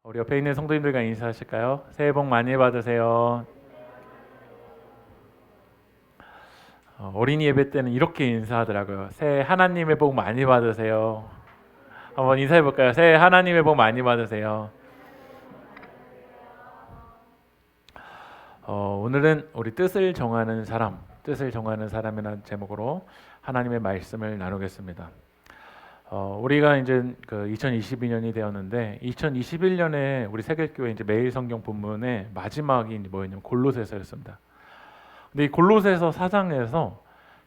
우리 옆에 있는 성도님들과 인사하실까요? 새해 복 많이 받으세요. 어린이 예배 때는 이렇게 인사하더라고요. 새해 하나님의 복 많이 받으세요. 한번 인사해 볼까요? 새해 하나님의 복 많이 받으세요. 오늘은 우리 뜻을 정하는 사람이라는 제목으로 하나님의 말씀을 나누겠습니다. 우리가 이제 그 2022년이 되었는데 2021년에 우리 세계교회 이제 매일 성경 본문의 마지막이 뭐였냐면 골로새서였습니다. 근데 이 골로새서 4장에서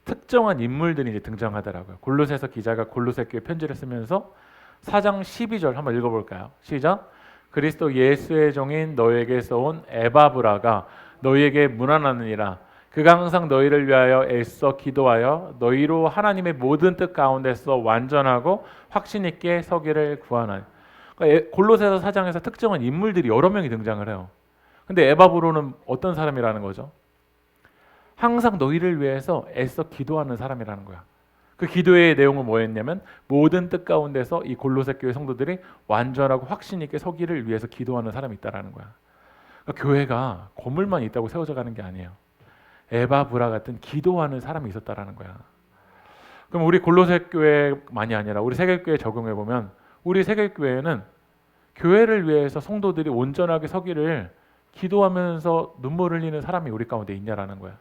특정한 인물들이 이제 등장하더라고요. 골로새서 기자가 골로새 교회 편지를 쓰면서 4장 12절 한번 읽어볼까요? 시작. 그리스도 예수의 종인 너에게서 온 에바브라가 너희에게 문안하느니라. 그가 항상 너희를 위하여 애써 기도하여 너희로 하나님의 모든 뜻 가운데서 완전하고 확신 있게 서기를 구하나니. 그러니까 골로새서 4장에서 특정한 인물들이 여러 명이 등장을 해요. 근데 에바브로는 어떤 사람이라는 거죠? 항상 너희를 위해서 애써 기도하는 사람이라는 거야. 그 기도의 내용은 뭐였냐면 모든 뜻 가운데서 이 골로새 교회 성도들이 완전하고 확신 있게 서기를 위해서 기도하는 사람이 있다라는 거야. 그러니까 교회가 건물만 있다고 세워져 가는 게 아니에요. 에바브라 같은 기도하는 사람이 있었다라는 거야. 그럼 우리 골로새 교회만이 아니라 우리 세계교회 적용해 보면 우리 세계교회는 교회를 위해서 성도들이 온전하게 서기를 기도하면서 눈물 흘리는 사람이 우리 가운데 있냐라는 거야.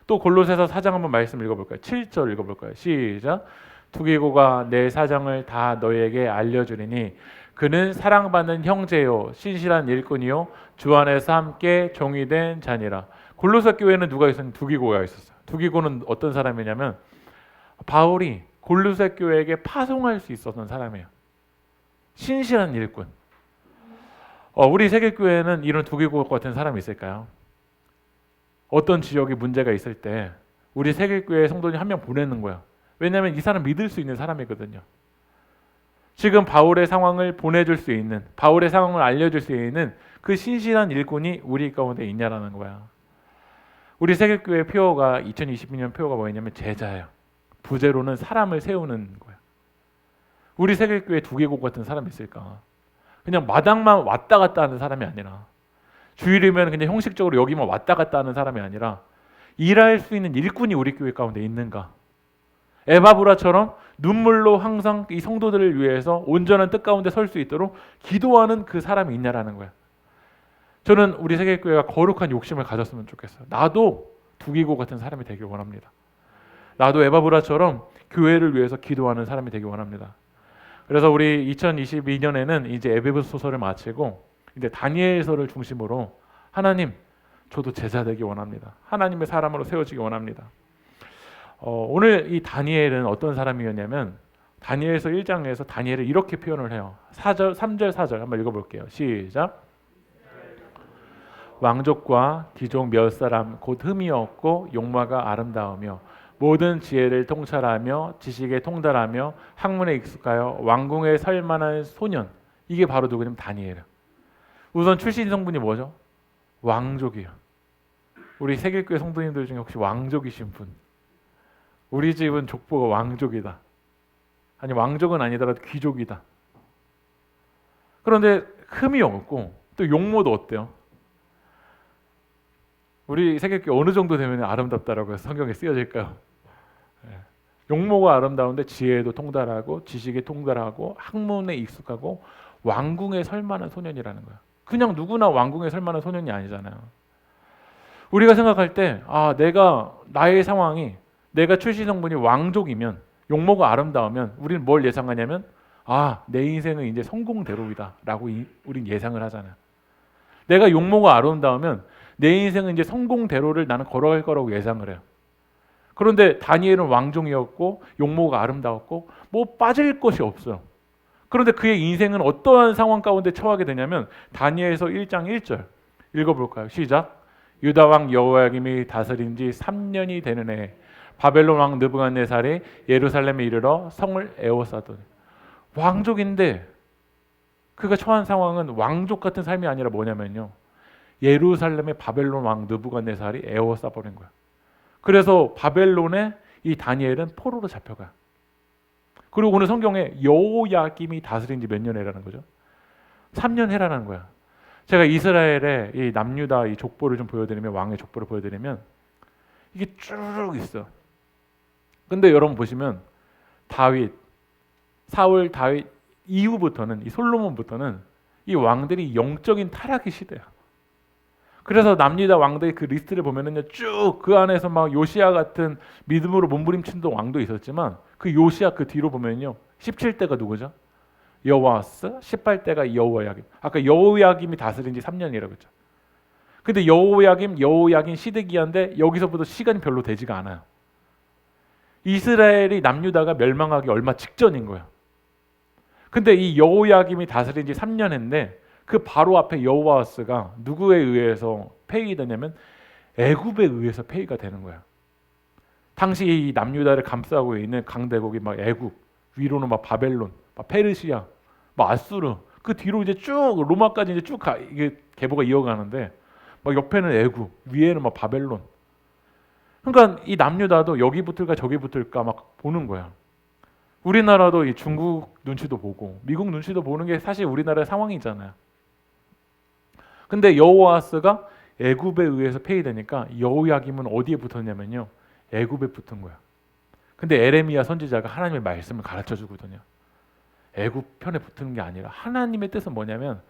또 골로새서 4장 한번 말씀 읽어볼까요? 7절 읽어볼까요? 시작. 두기고가 내 사정을 다 너희에게 알려주리니 그는 사랑받는 형제요 신실한 일꾼이요 주 안에서 함께 종이 된 자니라. 골로새 교회는 누가 있었냐? 두기고가 있었어요. 두기고는 어떤 사람이냐면 바울이 골로새 교회에게 파송할 수 있었던 사람이에요. 신실한 일꾼. 우리 세계교회는 이런 두기고 같은 사람이 있을까요? 어떤 지역에 문제가 있을 때 우리 세계교회 성도님 한 명 보내는 거야. 왜냐하면 이 사람 믿을 수 있는 사람이거든요. 지금 바울의 상황을 보내줄 수 있는, 바울의 상황을 알려줄 수 있는 그 신실한 일꾼이 우리 가운데 있냐라는 거야. 우리 세계교회 표어가 2022년 표어가 뭐였냐면 제자예요. 부제로는 사람을 세우는 거야. 우리 세계교회 두개국 같은 사람이 있을까? 그냥 마당만 왔다 갔다 하는 사람이 아니라 주일이면 그냥 형식적으로 여기만 왔다 갔다 하는 사람이 아니라 일할 수 있는 일꾼이 우리 교회 가운데 있는가? 에바브라처럼 눈물로 항상 이 성도들을 위해서 온전한 뜻 가운데 설 수 있도록 기도하는 그 사람이 있냐라는 거야. 저는 우리 세계교회가 거룩한 욕심을 가졌으면 좋겠어요. 나도 두기고 같은 사람이 되길 원합니다. 나도 에바브라처럼 교회를 위해서 기도하는 사람이 되길 원합니다. 그래서 우리 2022년에는 이제 에베소서를 마치고 이제 다니엘서를 중심으로 하나님, 저도 제자 되기 원합니다. 하나님의 사람으로 세워지기 원합니다. 오늘 이 다니엘은 어떤 사람이었냐면 다니엘서 1장에서 다니엘을 이렇게 표현을 해요. 3절 4절 한번 읽어볼게요. 시작. 왕족과 귀족 몇 사람 곧 흠이 없고 용모가 아름다우며 모든 지혜를 통찰하며 지식에 통달하며 학문에 익숙하여 왕궁에 설 만한 소년. 이게 바로 누구냐면 다니엘이에요. 우선 출신 성분이 뭐죠? 왕족이에요. 우리 세계교회 성도님들 중에 혹시 왕족이신 분? 우리 집은 족보가 왕족이다. 아니 왕족은 아니더라도 귀족이다. 그런데 흠이 없고 또 용모도 어때요? 우리 세계교회 어느 정도 되면 아름답다라고 해서 성경에 쓰여질까요? 용모가 아름다운데 지혜도 통달하고 지식에 통달하고 학문에 익숙하고 왕궁에 설 만한 소년이라는 거야. 그냥 누구나 왕궁에 설 만한 소년이 아니잖아요. 우리가 생각할 때 나의 상황이 내가 출신 성분이 왕족이면 용모가 아름다우면 우리는 뭘 예상하냐면 내 인생은 이제 성공대로이다 라고 우린 예상을 하잖아요. 내가 용모가 아름다우면 내 인생은 이제 성공대로를 나는 걸어갈 거라고 예상을 해요. 그런데 다니엘은 왕종이었고 용모가 아름다웠고 뭐 빠질 것이 없어요. 그런데 그의 인생은 어떠한 상황 가운데 처하게 되냐면 다니엘서 1장 1절 읽어볼까요? 시작. 유다 왕 여호야김이 다스린 지 3년이 되는 해 바벨론 왕 느부갓네살이 예루살렘에 이르러 성을 에워싸더니. 왕족인데 그가 처한 상황은 왕족 같은 삶이 아니라 뭐냐면요, 예루살렘의 바벨론 왕 느부갓네살이 에워싸버린 거야. 그래서 바벨론에 이 다니엘은 포로로 잡혀가. 그리고 오늘 성경에 여호야김이 다스린 지 몇 년이라는 거죠? 3년 해라는 거야. 제가 이스라엘의 이 남유다 이 족보를 좀 보여드리면, 왕의 족보를 보여드리면 이게 쭉 있어. 근데 여러분 보시면 다윗, 사울, 다윗 이후부터는, 이 솔로몬부터는 이 왕들이 영적인 타락의 시대야. 그래서 남유다 왕들의 그 리스트를 보면은요, 쭉 그 안에서 막 요시야 같은 믿음으로 몸부림치는 왕도 있었지만, 그 요시야 그 뒤로 보면요, 17대가 누구죠? 여호와스, 18대가 여호야김. 아까 여호야김이 다스린 지 3년이라고 했죠. 근데 여호야김 시드기야인데 여기서부터 시간이 별로 되지가 않아요. 이스라엘이 남유다가 멸망하기 얼마 직전인 거야. 근데 이 여호야김이 다스린 지 3년 했는데 그 바로 앞에 여호와스가 누구에 의해서 폐위되냐면 애굽에 의해서 폐위가 되는 거야. 당시 이 남유다를 감싸고 있는 강대국이 막 애굽, 위로는 막 바벨론, 막 페르시아, 막 아수르, 그 뒤로 이제 쭉 로마까지 이제 쭉 이게 계보가 이어가는데 막 옆에는 애굽, 위에는 막 바벨론. 그러니까 이 남유다도 여기 붙을까 저기 붙을까 막 보는 거야. 우리나라도 이 중국 눈치도 보고 미국 눈치도 보는 게 사실 우리나라의 상황이잖아요. 근데 여호와스가 애굽에 의해서 폐위되니까 여호야김은 어디에 붙었냐면요, 애굽에 붙은 거야. 근데 에레미야 선지자가 하나님의 말씀을 가르쳐 주거든요. 애굽 편에 붙는 게 아니라 하나님의 뜻은 뭐냐면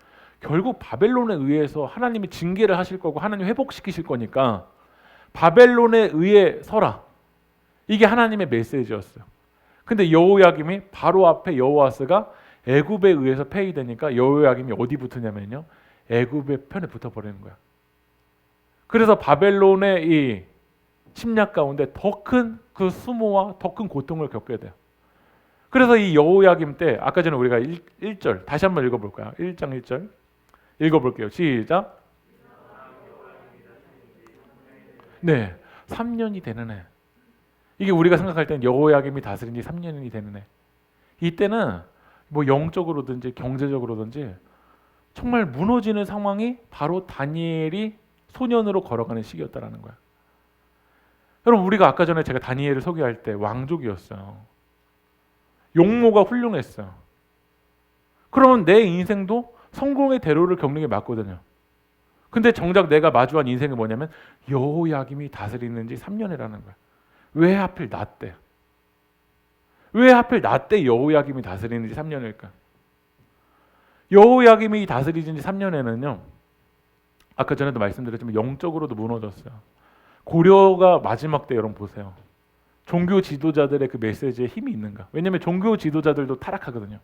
결국 바벨론에 의해서 하나님이 징계를 하실 거고 하나님 회복시키실 거니까 바벨론에 의해 서라. 이게 하나님의 메시지였어요. 근데 여호야김이 바로 앞에 여호와스가 애굽에 의해서 폐위되니까 여호야김이 어디 붙으냐면요, 애굽의 편에 붙어버리는 거야. 그래서 바벨론의 이 침략 가운데 더 큰 그 수모와 더 큰 고통을 겪게 돼요. 그래서 이 여호야김 때 아까 전에 우리가 1절 다시 한번 읽어볼까요? 1장 1절 읽어볼게요. 시작. 네, 3년이 되는 해. 이게 우리가 생각할 때는 여호야김이 다스린 지 3년이 되는 해. 이때는 뭐 영적으로든지 경제적으로든지 정말 무너지는 상황이 바로 다니엘이 소년으로 걸어가는 시기였다라는 거야. 여러분, 우리가 아까 전에 제가 다니엘을 소개할 때 왕족이었어요. 용모가 훌륭했어요. 그러면 내 인생도 성공의 대로를 겪는 게 맞거든요. 근데 정작 내가 마주한 인생이 뭐냐면 여호야김이 다스리는 지 3년이라는 거야. 왜 하필 나 때? 왜 하필 나 때 여호야김이 다스리는 지 3년일까? 여호야김이 다스리는 지 3년에는요, 아까 전에도 말씀드렸지만 영적으로도 무너졌어요. 고려가 마지막 때 여러분 보세요. 종교 지도자들의 그 메시지에 힘이 있는가? 왜냐하면 종교 지도자들도 타락하거든요.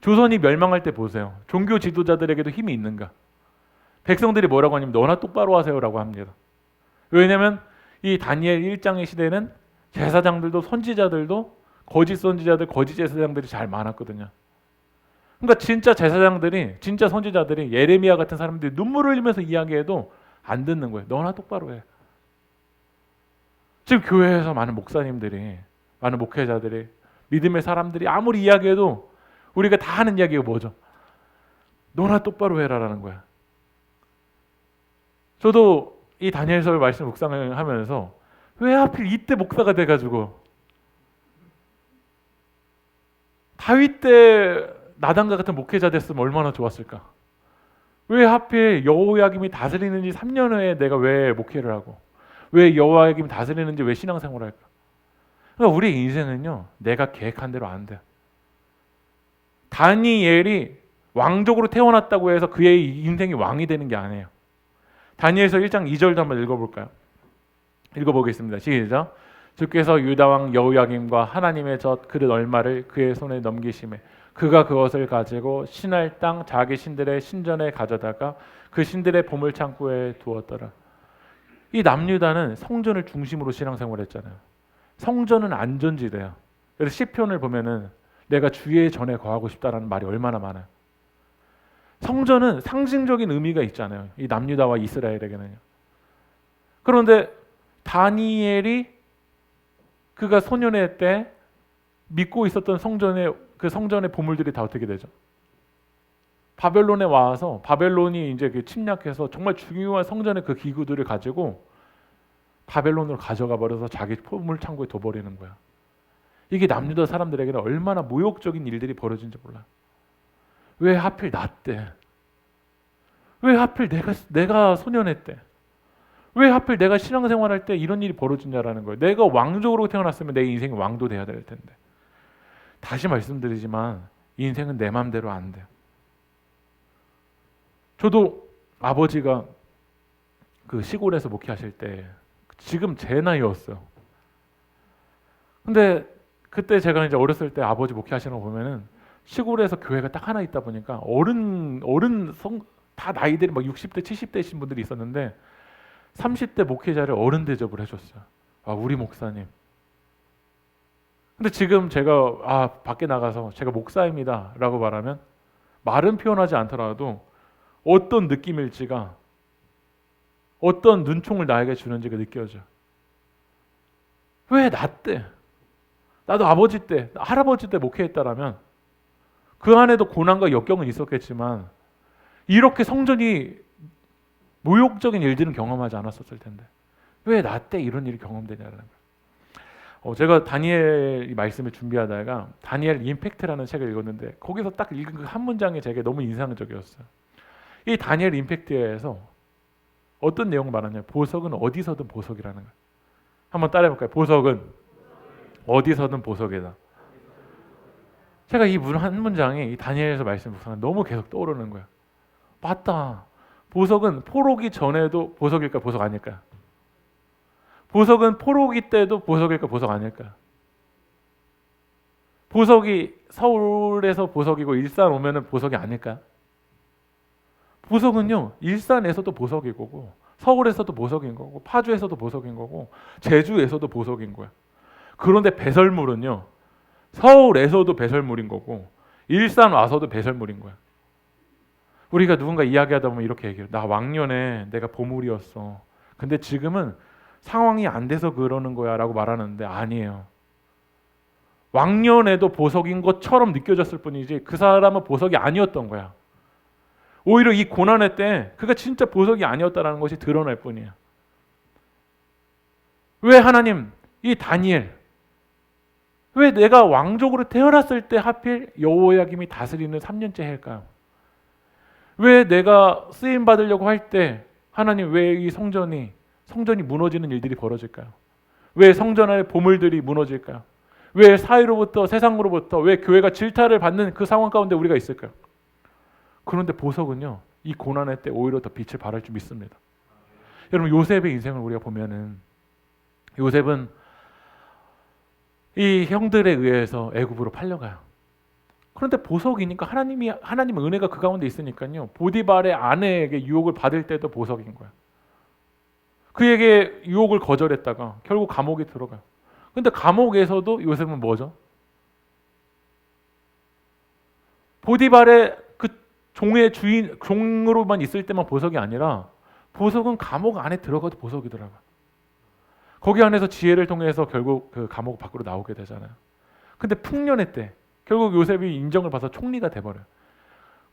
조선이 멸망할 때 보세요. 종교 지도자들에게도 힘이 있는가? 백성들이 뭐라고 하냐면 너나 똑바로 하세요라고 합니다. 왜냐하면 이 다니엘 1장의 시대는 제사장들도 선지자들도 거짓 선지자들, 거짓 제사장들이 잘 많았거든요. 그러니까 진짜 제사장들이, 진짜 선지자들이 예레미야 같은 사람들이 눈물을 흘리면서 이야기해도 안 듣는 거예요. 너나 똑바로 해. 지금 교회에서 많은 목사님들이, 많은 목회자들이, 믿음의 사람들이 아무리 이야기해도 우리가 다 하는 이야기가 뭐죠? 너나 똑바로 해라라는 거야. 저도 이 다니엘서 말씀 묵상을 하면서 왜 하필 이때 목사가 돼가지고 다윗 때 나단과 같은 목회자 됐으면 얼마나 좋았을까? 왜 하필 여호야김이 다스리는지 3년 후에 내가 왜 목회를 하고, 왜 여호야김이 다스리는지 왜 신앙생활을 할까? 그러니까 우리 인생은요, 내가 계획한 대로 안 돼. 다니엘이 왕족으로 태어났다고 해서 그의 인생이 왕이 되는 게 아니에요. 다니엘서 1장 2절도 한번 읽어볼까요? 읽어보겠습니다. 시작. 주께서 유다왕 여호야김과 하나님의 젖 그릇 얼마를 그의 손에 넘기심에 그가 그것을 가지고 신할 땅 자기 신들의 신전에 가져다가 그 신들의 보물 창고에 두었더라. 이 남유다는 성전을 중심으로 신앙생활했잖아요. 성전은 안전지대야. 그래서 시편을 보면은 내가 주의 전에 거하고 싶다라는 말이 얼마나 많아요. 성전은 상징적인 의미가 있잖아요. 이 남유다와 이스라엘에게는요. 그런데 다니엘이 그가 소년의 때 믿고 있었던 성전의 그 성전의 보물들이 다 어떻게 되죠? 바벨론에 와서 바벨론이 이제 침략해서 정말 중요한 성전의 그 기구들을 가지고 바벨론으로 가져가 버려서 자기 보물 창고에 둬버리는 거야. 이게 남유다 사람들에게는 얼마나 모욕적인 일들이 벌어진지 몰라. 왜 하필 나 때? 왜 하필 내가 소년의 때? 왜 하필 내가 신앙생활할 때 이런 일이 벌어지냐라는 거예요. 내가 왕족으로 태어났으면 내 인생이 왕도 돼야 될 텐데. 다시 말씀드리지만 인생은 내 마음대로 안 돼요. 저도 아버지가 그 시골에서 목회하실 때 지금 제 나이였어요. 근데 그때 제가 이제 어렸을 때 아버지 목회하시는 거 보면은 시골에서 교회가 딱 하나 있다 보니까 다 나이들이 막 60대, 70대이신 분들이 있었는데 30대 목회자를 어른 대접을 해줬어요. 아, 우리 목사님. 근데 지금 제가 밖에 나가서 제가 목사입니다라고 말하면 말은 표현하지 않더라도 어떤 느낌일지가 어떤 눈총을 나에게 주는지가 느껴져. 왜 나 때? 나도 아버지 때, 할아버지 때 목회했다라면 그 안에도 고난과 역경은 있었겠지만 이렇게 성전이 모욕적인 일들은 경험하지 않았었을 텐데 왜 나 때 이런 일이 경험되냐는 거예요. 제가 다니엘 말씀을 준비하다가 다니엘 임팩트라는 책을 읽었는데 거기서 딱 읽은 그 한 문장이 제게 너무 인상적이었어요. 이 다니엘 임팩트에서 어떤 내용을 말하냐면 보석은 어디서든 보석이라는 거예요. 한번 따라해볼까요? 보석은 어디서든 보석이다. 제가 이 한 문장이 이 다니엘에서 말씀 묵상은 너무 계속 떠오르는 거예요. 맞다. 보석은 포로기 전에도 보석일까 보석 아닐까? 보석은 포로기 때도 보석일까 보석 아닐까? 보석이 서울에서 보석이고 일산 오면은 보석이 아닐까? 보석은요 일산에서도 보석인 거고 서울에서도 보석인 거고 파주에서도 보석인 거고 제주에서도 보석인 거야. 그런데 배설물은요 서울에서도 배설물인 거고 일산 와서도 배설물인 거야. 우리가 누군가 이야기하다 보면 이렇게 얘기해요. 나 왕년에 내가 보물이었어. 근데 지금은 상황이 안 돼서 그러는 거야 라고 말하는데 아니에요. 왕년에도 보석인 것처럼 느껴졌을 뿐이지 그 사람은 보석이 아니었던 거야. 오히려 이 고난의 때 그가 진짜 보석이 아니었다는 것이 드러날 뿐이야. 왜 하나님 이 다니엘 왜 내가 왕족으로 태어났을 때 하필 여호야김이 다스리는 3년째 할까요? 왜 내가 쓰임 받으려고 할 때 하나님 왜 이 성전이 무너지는 일들이 벌어질까요? 왜 성전 안의 보물들이 무너질까요? 왜 사회로부터 세상으로부터 왜 교회가 질타를 받는 그 상황 가운데 우리가 있을까요? 그런데 보석은요 이 고난의 때 오히려 더 빛을 발할 줄 믿습니다. 여러분 요셉의 인생을 우리가 보면은 요셉은 이 형들에 의해서 애굽으로 팔려가요. 그런데 보석이니까 하나님의 은혜가 그 가운데 있으니까요. 보디발의 아내에게 유혹을 받을 때도 보석인 거야. 그에게 유혹을 거절했다가 결국 감옥에 들어가요. 그런데 감옥에서도 요셉은 뭐죠? 보디발의 그 종으로만 있을 때만 보석이 아니라 보석은 감옥 안에 들어가도 보석이더라고요. 거기 안에서 지혜를 통해서 결국 그 감옥 밖으로 나오게 되잖아요. 근데 풍년의 때 결국 요셉이 인정을 받아서 총리가 돼버려요.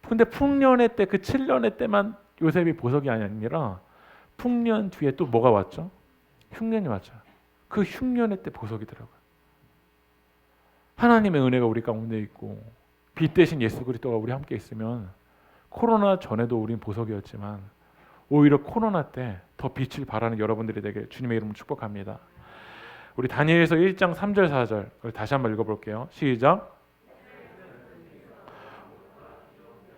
근데 풍년의 때 그 7년의 때만 요셉이 보석이 아니라 풍년 뒤에 또 뭐가 왔죠? 흉년이 왔죠. 그 흉년의 때 보석이더라고요. 하나님의 은혜가 우리 가운데 있고 빛 대신 예수 그리스도가 우리 함께 있으면 코로나 전에도 우린 보석이었지만 오히려 코로나 때 더 빛을 발하는 여러분들이 되게 주님의 이름으로 축복합니다. 우리 다니엘서 1장 3절 4절 다시 한번 읽어볼게요. 시작.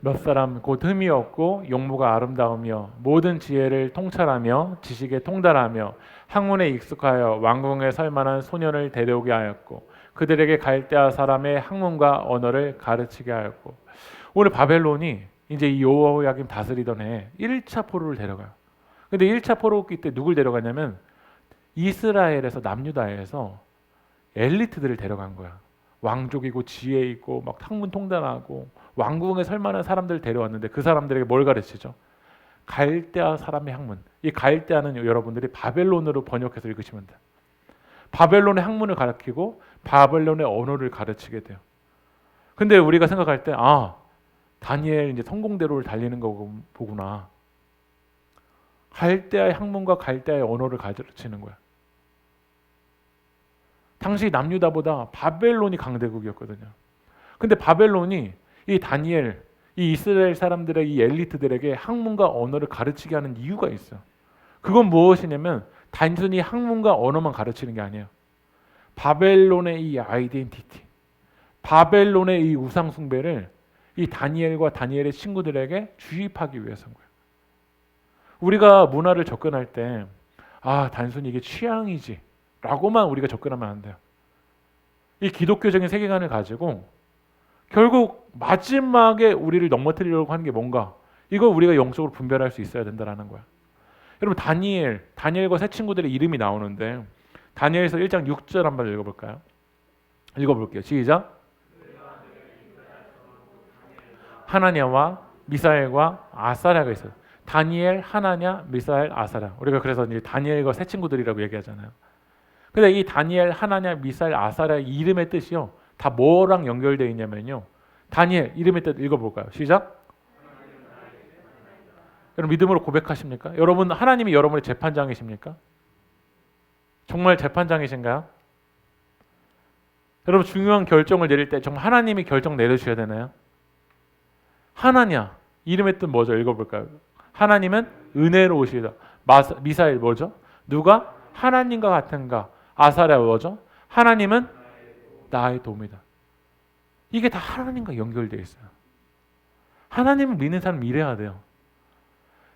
몇 사람 곧 흠이 없고 용모가 아름다우며 모든 지혜를 통찰하며 지식에 통달하며 학문에 익숙하여 왕궁에 설 만한 소년을 데려오게 하였고 그들에게 갈대아 사람의 학문과 언어를 가르치게 하였고. 오늘 바벨론이 이제 이 여호야김 다스리던 해 1차 포로를 데려가요. 근데 1차 포로기 때 누굴 데려가냐면 이스라엘에서 남유다에서 엘리트들을 데려간 거야. 왕족이고 지혜 있고 막 학문 통달하고 왕궁에 설 만한 사람들을 데려왔는데 그 사람들에게 뭘 가르치죠? 갈대아 사람의 학문. 이 갈대아는 여러분들이 바벨론으로 번역해서 읽으시면 돼요. 바벨론의 학문을 가르치고 바벨론의 언어를 가르치게 돼요. 근데 우리가 생각할 때 다니엘 이제 성공대로를 달리는 거 보구나. 갈대아의 학문과 갈대아의 언어를 가르치는 거야. 당시 남유다보다 바벨론이 강대국이었거든요. 근데 바벨론이 이 다니엘, 이 이스라엘 사람들의 이 엘리트들에게 학문과 언어를 가르치게 하는 이유가 있어요. 그건 무엇이냐면 단순히 학문과 언어만 가르치는 게 아니에요. 바벨론의 이 아이덴티티, 바벨론의 이 우상 숭배를 이 다니엘과 다니엘의 친구들에게 주입하기 위해서인 거예요. 우리가 문화를 접근할 때 단순히 이게 취향이지 라고만 우리가 접근하면 안 돼요. 이 기독교적인 세계관을 가지고 결국 마지막에 우리를 넘어뜨리려고 하는 게 뭔가, 이걸 우리가 영적으로 분별할 수 있어야 된다는 거야. 여러분, 다니엘과 새 친구들의 이름이 나오는데 다니엘서 1장 6절 한번 읽어볼까요? 읽어볼게요. 시작. 하나냐와 미사엘과 아사랴가 있어요. 다니엘, 하나냐, 미사엘, 아사랴. 우리가 그래서 이제 다니엘과 새 친구들이라고 얘기하잖아요. 근데 이 다니엘, 하나냐, 미사엘, 아사랴 이름의 뜻이요, 다 뭐랑 연결되어 있냐면요, 다니엘 이름의 뜻 읽어볼까요? 시작. 여러분 믿음으로 고백하십니까? 여러분 하나님이 여러분의 재판장이십니까? 정말 재판장이신가요? 여러분 중요한 결정을 내릴 때 정말 하나님이 결정 내려주셔야 되나요? 하나냐 이름의 뜻 뭐죠? 읽어볼까요? 하나님은 은혜로우시다. 미사엘 뭐죠? 누가 하나님과 같은가? 아사랴 뭐죠? 하나님은 나의 도움이다. 이게 다 하나님과 연결되어 있어요. 하나님을 믿는 사람 이래야 돼요.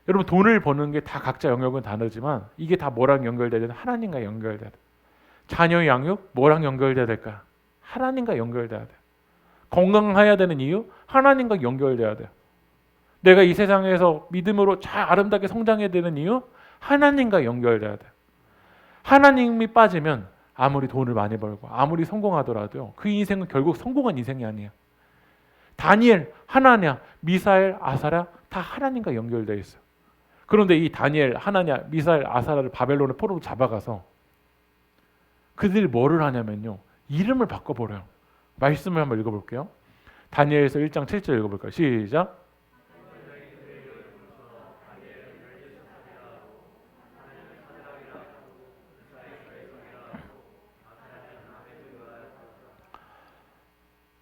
여러분 돈을 버는 게 다 각자 영역은 다르지만 이게 다 뭐랑 연결돼야 되나? 하나님과 연결돼야 돼. 자녀 양육 뭐랑 연결돼야 될까? 하나님과 연결돼야 돼. 건강해야 되는 이유 하나님과 연결돼야 돼. 내가 이 세상에서 믿음으로 잘 아름답게 성장해야 되는 이유 하나님과 연결돼야 돼. 하나님이 빠지면 아무리 돈을 많이 벌고 아무리 성공하더라도요, 그 인생은 결국 성공한 인생이 아니에요. 다니엘, 하나냐, 미사엘, 아사랴 다 하나님과 연결되어 있어요. 그런데 이 다니엘, 하나냐, 미사엘, 아사랴를 바벨론의 포로로 잡아가서 그들이 뭐를 하냐면요, 이름을 바꿔버려요. 말씀을 한번 읽어볼게요. 다니엘서 1장 7절 읽어볼까요? 시작.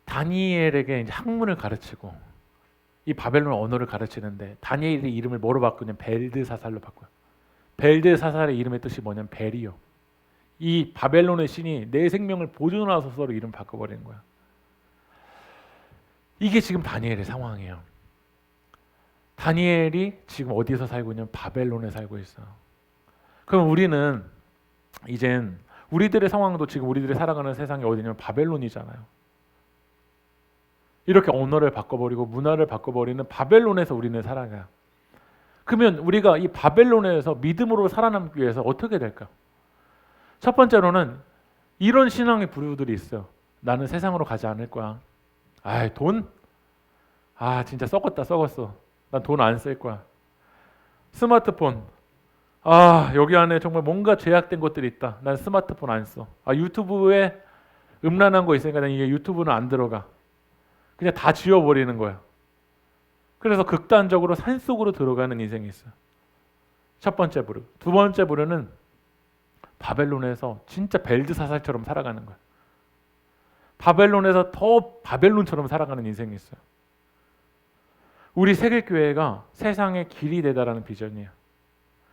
다니엘에게 이제 학문을 가르치고 이 바벨론 언어를 가르치는데 다니엘의 이름을 뭐로 바꾸냐면 벨드사살로 바꿔요. 벨드사살의 이름의 뜻이 뭐냐면 벨이요. 이 바벨론의 신이 내 생명을 보존하소서로 이름 바꿔버리는 거야. 이게 지금 다니엘의 상황이에요. 다니엘이 지금 어디서 살고 있냐면 바벨론에 살고 있어. 그럼 우리는 이젠 우리들의 상황도 지금 우리들이 살아가는 세상이 어디냐면 바벨론이잖아요. 이렇게 언어를 바꿔버리고 문화를 바꿔버리는 바벨론에서 우리는 살아가요. 그러면 우리가 이 바벨론에서 믿음으로 살아남기 위해서 어떻게 될까? 첫 번째로는 이런 신앙의 부류들이 있어요. 나는 세상으로 가지 않을 거야. 돈? 진짜 썩었어. 난 돈 안 쓸 거야. 스마트폰. 여기 안에 정말 뭔가 제약된 것들이 있다. 난 스마트폰 안 써. 유튜브에 음란한 거 있으니까 난 이게 유튜브는 안 들어가. 그냥 다 지워버리는 거야. 그래서 극단적으로 산속으로 들어가는 인생이 있어요. 첫 번째 부류. 두 번째 부류는 바벨론에서 진짜 벨드사살처럼 살아가는 거야. 바벨론에서 더 바벨론처럼 살아가는 인생이 있어요. 우리 세길교회가 세상의 길이 되다라는 비전이에요.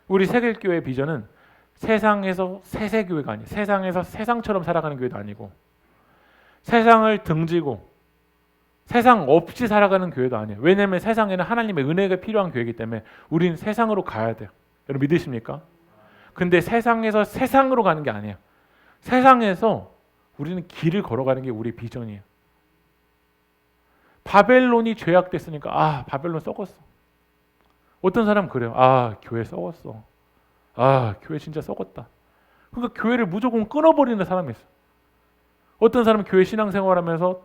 우리 세길교회의 비전은 세상에서 세세교회가 아니에요. 세상에서 세상처럼 살아가는 교회도 아니고 세상을 등지고 세상 없이 살아가는 교회도 아니에요. 왜냐하면 세상에는 하나님의 은혜가 필요한 교회이기 때문에 우리는 세상으로 가야 돼요. 여러분 믿으십니까? 근데 세상에서 세상으로 가는 게 아니에요. 세상에서 우리는 길을 걸어가는 게 우리 비전이에요. 바벨론이 죄악됐으니까 바벨론 썩었어. 어떤 사람은 그래요. 교회 썩었어. 교회 진짜 썩었다. 그러니까 교회를 무조건 끊어버리는 사람이 있어요. 어떤 사람은 교회 신앙생활하면서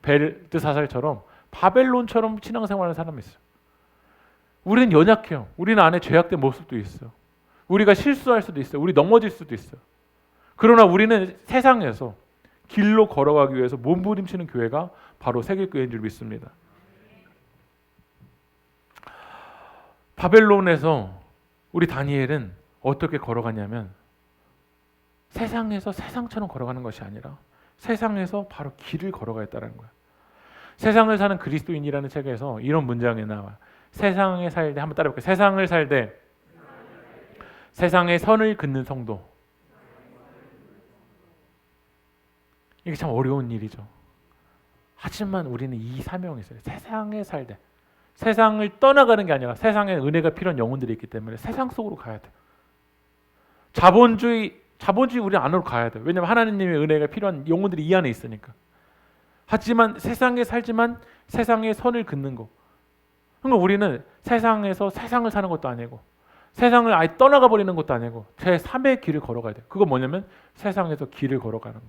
벨드사살처럼 바벨론처럼 신앙생활하는 사람이 있어요. 우리는 연약해요. 우리는 안에 죄악된 모습도 있어요. 우리가 실수할 수도 있어요. 우리 넘어질 수도 있어요. 그러나 우리는 세상에서 길로 걸어가기 위해서 몸부림치는 교회가 바로 세길교회인 줄 믿습니다. 바벨론에서 우리 다니엘은 어떻게 걸어가냐면 세상에서 세상처럼 걸어가는 것이 아니라 세상에서 바로 길을 걸어가겠다는 거야. 세상을 사는 그리스도인이라는 책에서 이런 문장이 나와요. 세상에 살되, 한번 따라해볼게요. 세상을 살되 세상의 선을 긋는 성도. 이게 참 어려운 일이죠. 하지만 우리는 이 사명이 있어요. 세상에 살되, 세상을 떠나가는 게 아니라 세상에 은혜가 필요한 영혼들이 있기 때문에 세상 속으로 가야 돼요. 자본주의 우리 안으로 가야 돼요. 왜냐하면 하나님의 은혜가 필요한 영혼들이 이 안에 있으니까. 하지만 세상에 살지만 세상의 선을 긋는 거. 그러니까 우리는 세상에서 세상을 사는 것도 아니고 세상을 아예 떠나가 버리는 것도 아니고 제3의 길을 걸어가야 돼요. 그건 뭐냐면 세상에서 길을 걸어가는 거.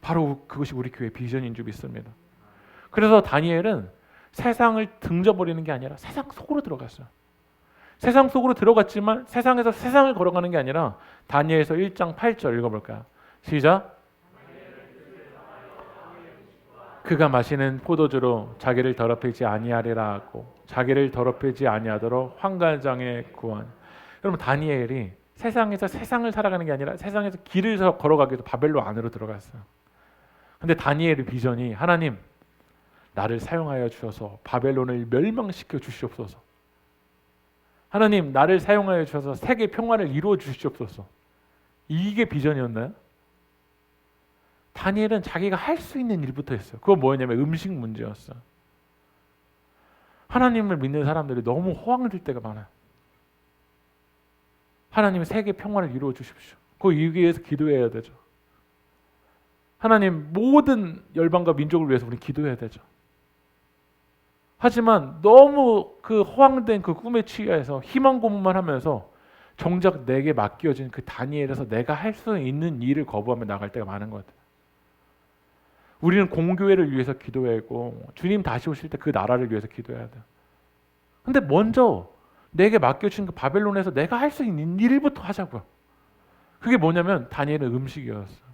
바로 그것이 우리 교회 비전인 줄 믿습니다. 그래서 다니엘은 세상을 등져버리는 게 아니라 세상 속으로 들어갔어요. 세상 속으로 들어갔지만 세상에서 세상을 걸어가는 게 아니라 다니엘서 1장 8절 읽어볼까요? 시작. 그가 마시는 포도주로 자기를 더럽히지 아니하리라 하고 자기를 더럽히지 아니하도록 환관장에 구원. 여러분 다니엘이 세상에서 세상을 살아가는 게 아니라 세상에서 길을 걸어가기 위해서 바벨론 안으로 들어갔어요. 근데 다니엘의 비전이 하나님 나를 사용하여 주셔서 바벨론을 멸망시켜 주시옵소서. 하나님 나를 사용하여 주셔서 세계 평화를 이루어 주시옵소서. 이게 비전이었나요? 다니엘은 자기가 할 수 있는 일부터 했어요. 그건 뭐였냐면 음식 문제였어요. 하나님을 믿는 사람들이 너무 호황될 때가 많아요. 하나님 세계 평화를 이루어 주십시오. 그 이기 위해서 기도해야 되죠. 하나님 모든 열방과 민족을 위해서 우리 기도해야 되죠. 하지만 너무 그 허황된 그 꿈에 취해서 희망 고문만 하면서 정작 내게 맡겨진 그 다니엘에서 내가 할 수 있는 일을 거부하며 나갈 때가 많은 것 같아요. 우리는 공교회를 위해서 기도해야 하고 주님 다시 오실 때 그 나라를 위해서 기도해야 돼요. 근데 먼저 내게 맡겨진 그 바벨론에서 내가 할 수 있는 일부터 하자고요. 그게 뭐냐면 다니엘은 음식이었어요.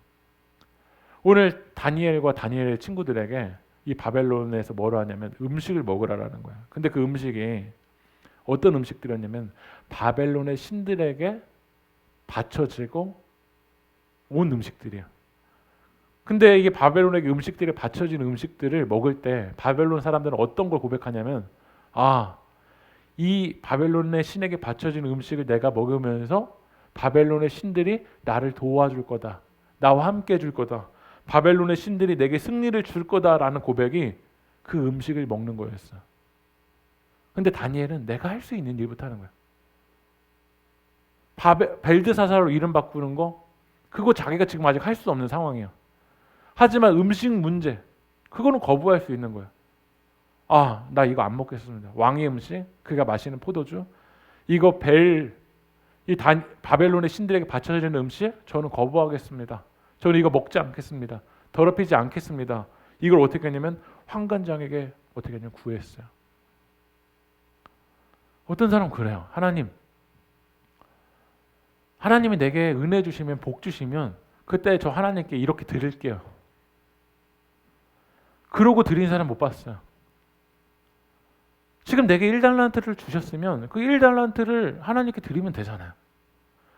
오늘 다니엘과 다니엘의 친구들에게 이 바벨론에서 뭐라 하냐면 음식을 먹으라라는 거야. 근데 그 음식이 어떤 음식들이었냐면 바벨론의 신들에게 바쳐지고 온 음식들이야. 근데 이게 바벨론에게 음식들이 바쳐진 음식들을 먹을 때 바벨론 사람들은 어떤 걸 고백하냐면 이 바벨론의 신에게 바쳐진 음식을 내가 먹으면서 바벨론의 신들이 나를 도와줄 거다. 나와 함께 해줄 거다. 바벨론의 신들이 내게 승리를 줄 거다라는 고백이 그 음식을 먹는 거였어. 근데 다니엘은 내가 할 수 있는 일부터 하는 거야. 벨드사사로 이름 바꾸는 거 그거 자기가 지금 아직 할 수 없는 상황이야. 하지만 음식 문제 그거는 거부할 수 있는 거야. 나 이거 안 먹겠습니다. 왕의 음식, 그가 마시는 포도주, 이거 바벨론의 신들에게 바쳐지는 음식 저는 거부하겠습니다. 저는 이거 먹지 않겠습니다. 더럽히지 않겠습니다. 이걸 어떻게 했냐면 환관장에게 어떻게 했냐면 구했어요. 어떤 사람은 그래요. 하나님이 내게 은혜 주시면 복 주시면 그때 저 하나님께 이렇게 드릴게요. 그러고 드린 사람 못 봤어요. 지금 내게 1달란트를 주셨으면 그 1달란트를 하나님께 드리면 되잖아요.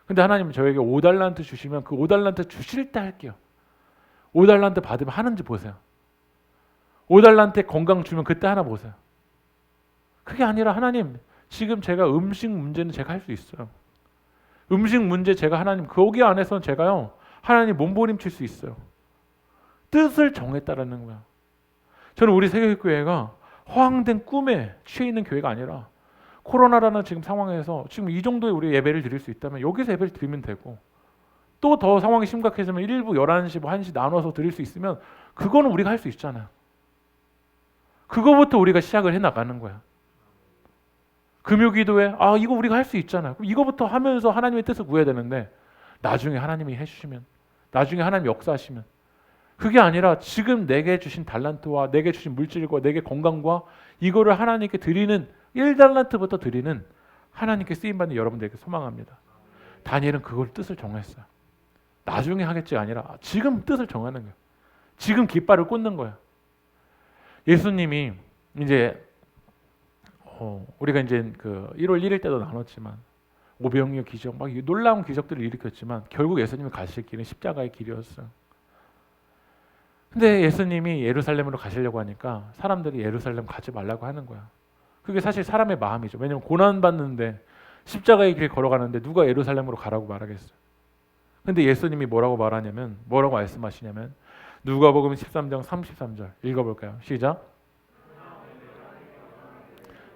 근데 하나님은 저에게 5달란트 주시면 그 5달란트 주실 때 할게요. 5달란트 받으면 하는지 보세요. 5달란트에 건강 주면 그때 하나 보세요. 그게 아니라 하나님 지금 제가 음식 문제는 제가 할 수 있어요. 음식 문제 제가 하나님 거기 안에서는 제가요 하나님 몸부림칠 수 있어요. 뜻을 정했다라는 거야. 저는 우리 세계교회가 허황된 꿈에 취해 있는 교회가 아니라 코로나라는 지금 상황에서 지금 이 정도의 우리 예배를 드릴 수 있다면 여기서 예배를 드리면 되고 또 더 상황이 심각해지면 일부 11시, 1시 나눠서 드릴 수 있으면 그거는 우리가 할 수 있잖아요. 그거부터 우리가 시작을 해나가는 거야. 금요기도회 이거 우리가 할 수 있잖아요. 이거부터 하면서 하나님의 뜻을 구해야 되는데 나중에 하나님이 해주시면 나중에 하나님 역사하시면 그게 아니라 지금 내게 주신 달란트와 내게 주신 물질과 내게 건강과 이거를 하나님께 드리는 1달란트부터 드리는 하나님께 쓰임받는 여러분들에게 소망합니다. 다니엘은 그걸 뜻을 정했어요. 나중에 하겠지가 아니라 지금 뜻을 정하는 거예요. 지금 깃발을 꽂는 거예요. 예수님이 이제 우리가 이제 그 1월 1일 때도 나눴지만 오병이어 기적 막 놀라운 기적들을 일으켰지만 결국 예수님이 가실 길은 십자가의 길이었어요. 근데 예수님이 예루살렘으로 가시려고 하니까 사람들이 예루살렘 가지 말라고 하는 거야. 그게 사실 사람의 마음이죠. 왜냐하면 고난 받는데 십자가의 길 걸어가는데 누가 예루살렘으로 가라고 말하겠어요. 근데 예수님이 뭐라고 말하냐면, 뭐라고 말씀하시냐면, 누가복음 13장 33절 읽어볼까요? 시작.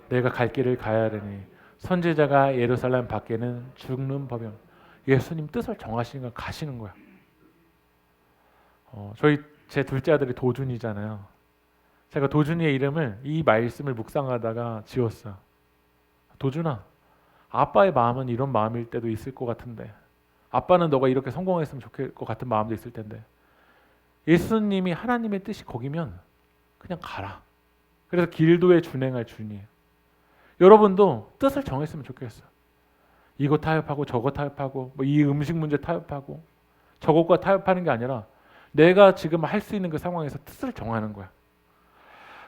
내가 갈 길을 가야 하리니 선지자가 예루살렘 밖에는 죽는 법이 없. 예수님 뜻을 정하시니까 가시는 거야. 제 둘째 아들이 도준이잖아요. 제가 도준이의 이름을 이 말씀을 묵상하다가 지었어요. 도준아, 아빠의 마음은 이런 마음일 때도 있을 것 같은데, 아빠는 너가 이렇게 성공했으면 좋을 것 같은 마음도 있을 텐데, 예수님이 하나님의 뜻이 거기면 그냥 가라. 그래서 길도에 준행할 준이에요. 여러분도 뜻을 정했으면 좋겠어요. 이거 타협하고 저거 타협하고 뭐 이 음식 문제 타협하고 저것과 타협하는 게 아니라 내가 지금 할 수 있는 그 상황에서 뜻을 정하는 거야.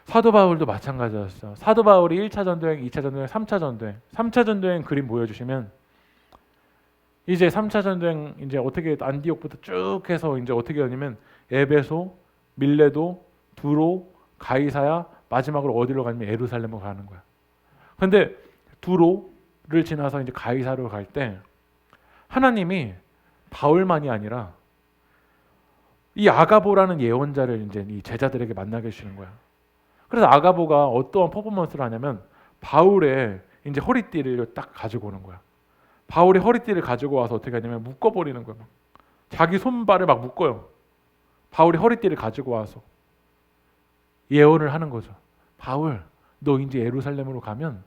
사도 바울도 마찬가지였어요. 사도 바울이 1차 전도행, 2차 전도행, 3차 전도행. 3차 전도행 그림 보여주시면 이제 3차 전도행 이제 어떻게 안디옥부터 쭉 해서 이제 어떻게 하냐면 에베소, 밀레도, 두로, 가이사야, 마지막으로 어디로 가냐면 예루살렘으로 가는 거야. 근데 두로를 지나서 이제 가이사로 갈 때 하나님이 바울만이 아니라 이 아가보라는 예언자를 이제 이 제자들에게 만나게 해주시는 거야. 그래서 아가보가 어떠한 퍼포먼스를 하냐면 바울의 이제 허리띠를 딱 가지고 오는 거야. 바울의 허리띠를 가지고 와서 어떻게 하냐면 묶어버리는 거야. 막. 자기 손발을 막 묶어요. 바울의 허리띠를 가지고 와서 예언을 하는 거죠. 바울, 너 이제 예루살렘으로 가면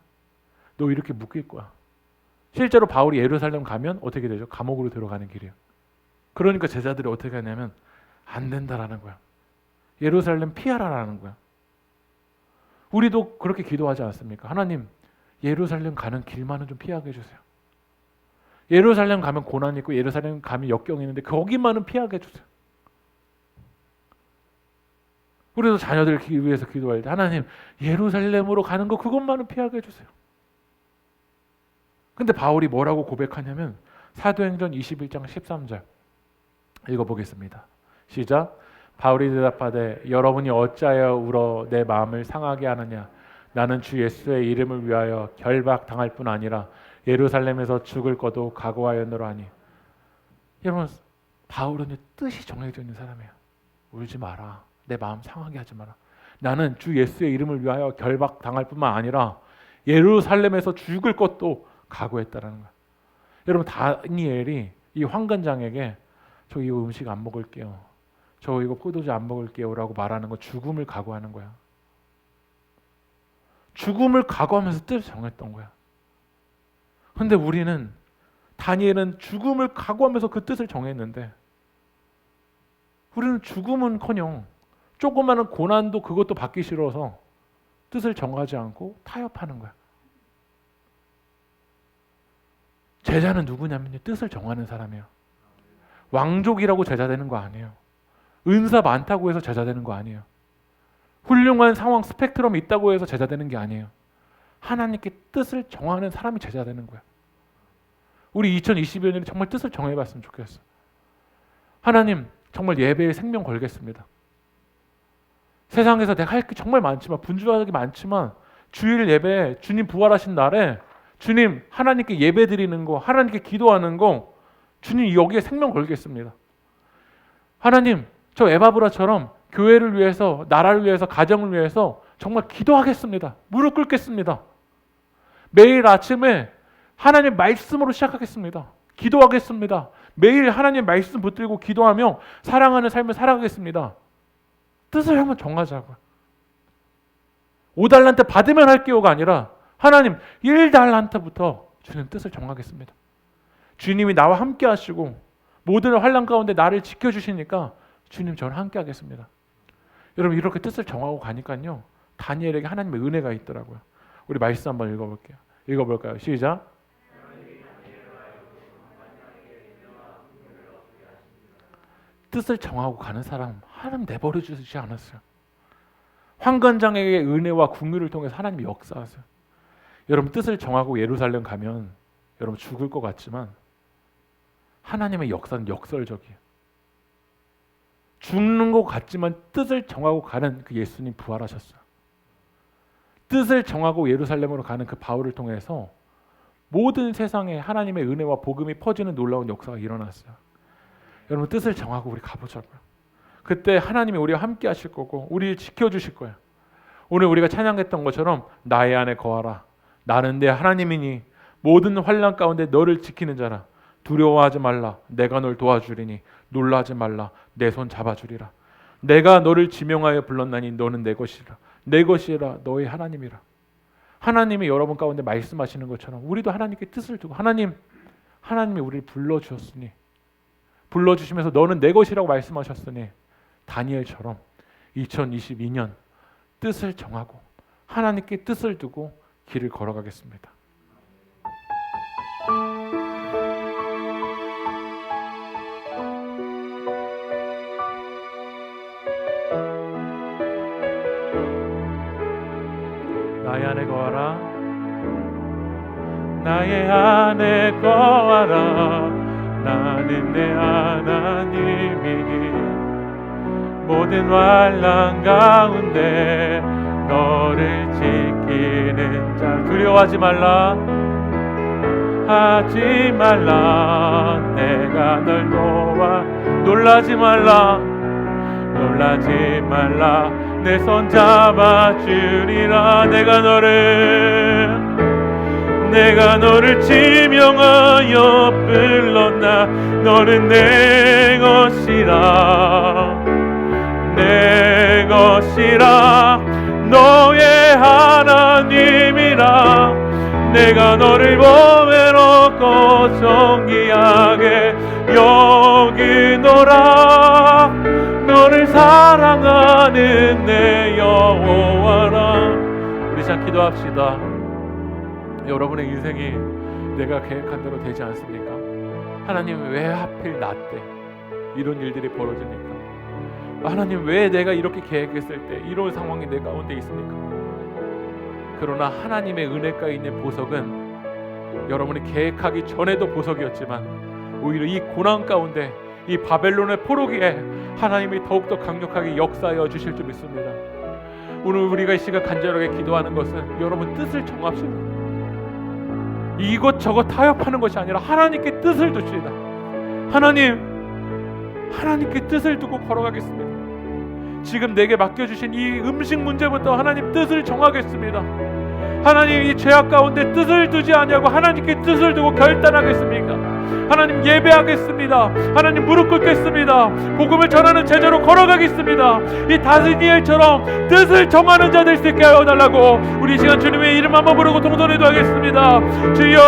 너 이렇게 묶일 거야. 실제로 바울이 예루살렘 가면 어떻게 되죠? 감옥으로 들어가는 길이에요. 그러니까 제자들이 어떻게 하냐면 안 된다라는 거야. 예루살렘 피하라라는 거야. 우리도 그렇게 기도하지 않습니까? 하나님, 예루살렘 가는 길만은 좀 피하게 해주세요. 예루살렘 가면 고난이 있고 예루살렘 가면 역경이 있는데 거기만은 피하게 해주세요. 우리도 자녀들 위해서 기도할 때 하나님, 예루살렘으로 가는 거 그것만은 피하게 해주세요. 근데 바울이 뭐라고 고백하냐면 사도행전 21장 13절 읽어보겠습니다. 시작. 바울이 대답하되 여러분이 어찌하여 울어 내 마음을 상하게 하느냐. 나는 주 예수의 이름을 위하여 결박당할 뿐 아니라 예루살렘에서 죽을 것도 각오하였노라니. 여러분, 바울은 뜻이 정해져 있는 사람이에요. 울지 마라. 내 마음 상하게 하지 마라. 나는 주 예수의 이름을 위하여 결박당할 뿐만 아니라 예루살렘에서 죽을 것도 각오했다라는 거야. 여러분, 다니엘이 이 환관장에게 저 이거 음식 안 먹을게요. 저 이거 포도주 안 먹을게요 라고 말하는 거 죽음을 각오하는 거야. 죽음을 각오하면서 뜻을 정했던 거야. 근데 우리는 다니엘은 죽음을 각오하면서 그 뜻을 정했는데 우리는 죽음은커녕 조그마한 고난도 그것도 받기 싫어서 뜻을 정하지 않고 타협하는 거야. 제자는 누구냐면요, 뜻을 정하는 사람이에요. 왕족이라고 제자 되는 거 아니에요. 은사 많다고 해서 제자 되는 거 아니에요. 훌륭한 상황 스펙트럼이 있다고 해서 제자 되는 게 아니에요. 하나님께 뜻을 정하는 사람이 제자 되는 거야. 우리 2022년에 정말 뜻을 정해봤으면 좋겠어. 하나님, 정말 예배에 생명 걸겠습니다. 세상에서 내가 할 게 정말 많지만, 분주하게 많지만 주일 예배, 주님 부활하신 날에 주님 하나님께 예배 드리는 거, 하나님께 기도하는 거, 주님 여기에 생명 걸겠습니다. 하나님, 저 에바브라처럼 교회를 위해서, 나라를 위해서, 가정을 위해서 정말 기도하겠습니다. 무릎 꿇겠습니다. 매일 아침에 하나님 말씀으로 시작하겠습니다. 기도하겠습니다. 매일 하나님 말씀 붙들고 기도하며 사랑하는 삶을 살아가겠습니다. 뜻을 한번 정하자고요. 5달란트 받으면 할게요가 아니라 하나님 1달란트부터 주님 뜻을 정하겠습니다. 주님이 나와 함께 하시고 모든 환난 가운데 나를 지켜주시니까 주님 저는 함께 하겠습니다. 여러분, 이렇게 뜻을 정하고 가니까요, 다니엘에게 하나님의 은혜가 있더라고요. 우리 말씀 한번 읽어볼게요. 읽어볼까요? 시작. 뜻을 정하고 가는 사람 하나님 내버려 주지 않았어요. 환관장에게 은혜와 긍휼을 통해서 하나님이 역사하세요. 여러분, 뜻을 정하고 예루살렘 가면 여러분 죽을 것 같지만 하나님의 역사는 역설적이에요. 죽는 것 같지만 뜻을 정하고 가는 그 예수님 부활하셨어요. 뜻을 정하고 예루살렘으로 가는 그 바울을 통해서 모든 세상에 하나님의 은혜와 복음이 퍼지는 놀라운 역사가 일어났어요. 여러분, 뜻을 정하고 우리 가보자고요. 그때 하나님이 우리와 함께 하실 거고 우리를 지켜주실 거예요. 오늘 우리가 찬양했던 것처럼 나의 안에 거하라. 나는 내 하나님이니 모든 환난 가운데 너를 지키는 자라. 두려워하지 말라. 내가 널 도와주리니 놀라지 말라. 내 손 잡아주리라. 내가 너를 지명하여 불렀나니 너는 내 것이라. 내 것이라 너의 하나님이라. 하나님이 여러분 가운데 말씀하시는 것처럼 우리도 하나님께 뜻을 두고 하나님이 우리를 불러주셨으니, 불러주시면서 너는 내 것이라고 말씀하셨으니 다니엘처럼 2022년 뜻을 정하고 하나님께 뜻을 두고 길을 걸어가겠습니다. 나의 안에 거하라. 나의 안에 거하라. 나는 내 하나님이니 모든 환난 가운데 너를 지키는 자. 두려워하지 말라. 하지 말라. 내가 널 도와. 놀라지 말라. 놀라지 말라. 내 손 잡아주리라. 내가 너를 지명하여 불렀나. 너는 내 것이라. 내 것이라. 너의 하나님이라. 내가 너를 보배롭고 존귀하게 여기노라. 너를 사랑하는 내 여호와라. 우리 자 기도합시다. 여러분의 인생이 내가 계획한 대로 되지 않습니까? 하나님, 왜 하필 나 때 이런 일들이 벌어집니까? 하나님, 왜 내가 이렇게 계획했을 때 이런 상황이 내 가운데 있습니까? 그러나 하나님의 은혜가 있는 보석은 여러분이 계획하기 전에도 보석이었지만 오히려 이 고난 가운데, 이 바벨론의 포로기에 하나님이 더욱더 강력하게 역사하여 주실 줄 믿습니다. 오늘 우리가 이 시간 간절하게 기도하는 것은 여러분 뜻을 정합시다. 이것저것 타협하는 것이 아니라 하나님께 뜻을 두시다. 하나님께 뜻을 두고 걸어가겠습니다. 지금 내게 맡겨주신 이 음식 문제부터 하나님 뜻을 정하겠습니다. 하나님, 이 죄악 가운데 뜻을 두지 않냐고 하나님께 뜻을 두고 결단하겠습니까? 하나님, 예배하겠습니다. 하나님, 무릎 꿇겠습니다. 복음을 전하는 제자로 걸어가겠습니다. 이 다니엘처럼 뜻을 정하는 자 될 수 있게 하여 달라고 우리 이 시간 주님의 이름 한번 부르고 동전에도 하겠습니다. 주여,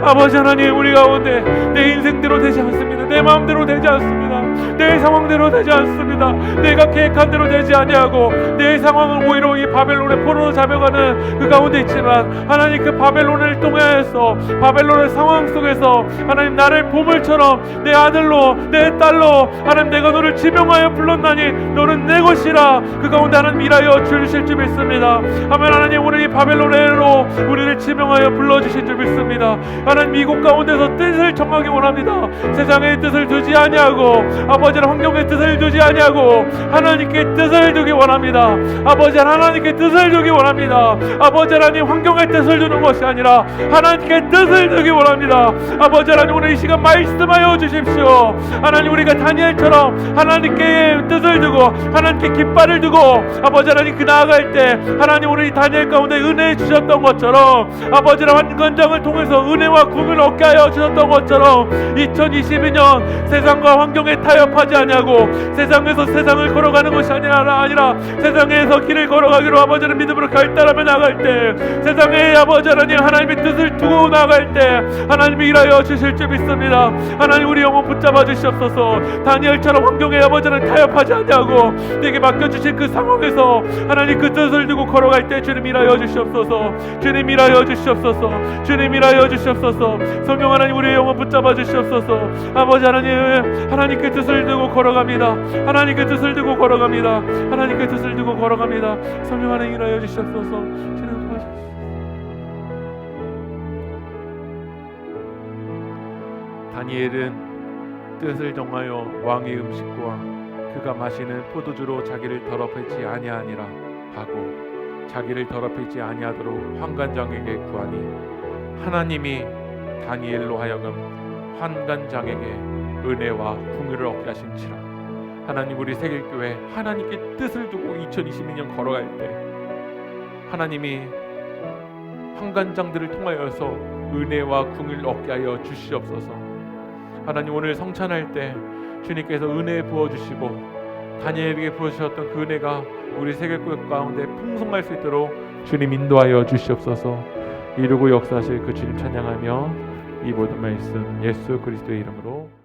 아버지 하나님, 우리 가운데 내 인생대로 되지 않습니다. 내 마음대로 되지 않습니다. 내 상황대로 되지 않습니다. 내가 계획한 대로 되지 아니하고 내 상황은 오히려 이 바벨론의 포로로 잡혀가는 그 가운데 있지만, 하나님, 그 바벨론을 통해서, 바벨론의 상황 속에서 하나님, 나를 보물처럼 내 아들로 내 딸로 하나님, 내가 너를 지명하여 불렀나니 너는 내 것이라. 그 가운데 하나님 일하여 주실 줄 믿습니다. 아멘. 하나님, 오늘 이 바벨론으로 우리를 지명하여 불러주실 줄 믿습니다. 하나님, 이곳 가운데서 뜻을 정하기 원합니다. 세상의 뜻을 두지 아니하고 아버지 환경의 뜻을 두지 아니하고 하나님께 뜻을 두기 원합니다. 아버지 하나님께 뜻을 두기 원합니다. 아버지 하나님, 환경의 뜻을 두는 것이 아니라 하나님께 뜻을 두기 원합니다. 아버지 하나님, 오늘 이 시간 말씀하여 주십시오. 하나님, 우리가 다니엘처럼 하나님께 뜻을 두고 하나님께 깃발을 두고 아버지 하나님, 그 나아갈 때 하나님, 우리 다니엘 가운데 은혜 주셨던 것처럼, 아버지 하나님, 환관장을 통해서 은혜와 구원을 얻게 하여 주셨던 것처럼 2022년 세상과 환경에 타협하지 아니하고 세상에서 세상을 걸어가는 것이 아니라 세상에서 길을 걸어가기로 아버지는 믿음으로 결단하며 나갈 때, 세상에 아버지 하나님의 뜻을 두고 나갈 때 하나님이 일하여 주실 줄 믿습니다. 하나님, 우리 영혼 붙잡아 주시옵소서. 다니엘처럼 환경에 아버지는 타협하지 아니하고 내게 맡겨주신 그 상황에서 하나님, 그 뜻을 두고 걸어갈 때 주님 일하여 주시옵소서. 주님 일하여 주시옵소서. 주님 일하여 주시옵소서. 성령 하나님, 우리의 영혼 붙잡아 주시옵소서. 아버지 하나님께 뜻을 두고 걸어갑니다. 하나님께 뜻을 두고 걸어갑니다. 하나님께 뜻을 두고 걸어갑니다. 성령 하나님, 일하여 주시옵소서. 주님 도와주시옵소서. 다니엘은 뜻을 정하여 왕의 음식과 그가 마시는 포도주로 자기를 더럽히지 아니하니라 하고 자기를 더럽히지 아니하도록 환관장에게 구하니 하나님이 다니엘로 하여금 환관장에게 은혜와 긍휼을 얻게 하신지라. 하나님, 우리 세길교회 하나님께 뜻을 두고 2022년 걸어갈 때 하나님이 환관장들을 통하여서 은혜와 긍휼을 얻게 하여 주시옵소서. 하나님, 오늘 성찬할 때 주님께서 은혜 부어주시고 다니엘에게 부어주셨던 그 은혜가 우리 세계교회 가운데 풍성할 수 있도록 주님 인도하여 주시옵소서. 이루고 역사하실 그 주님 찬양하며 이 모든 말씀 예수 그리스도의 이름으로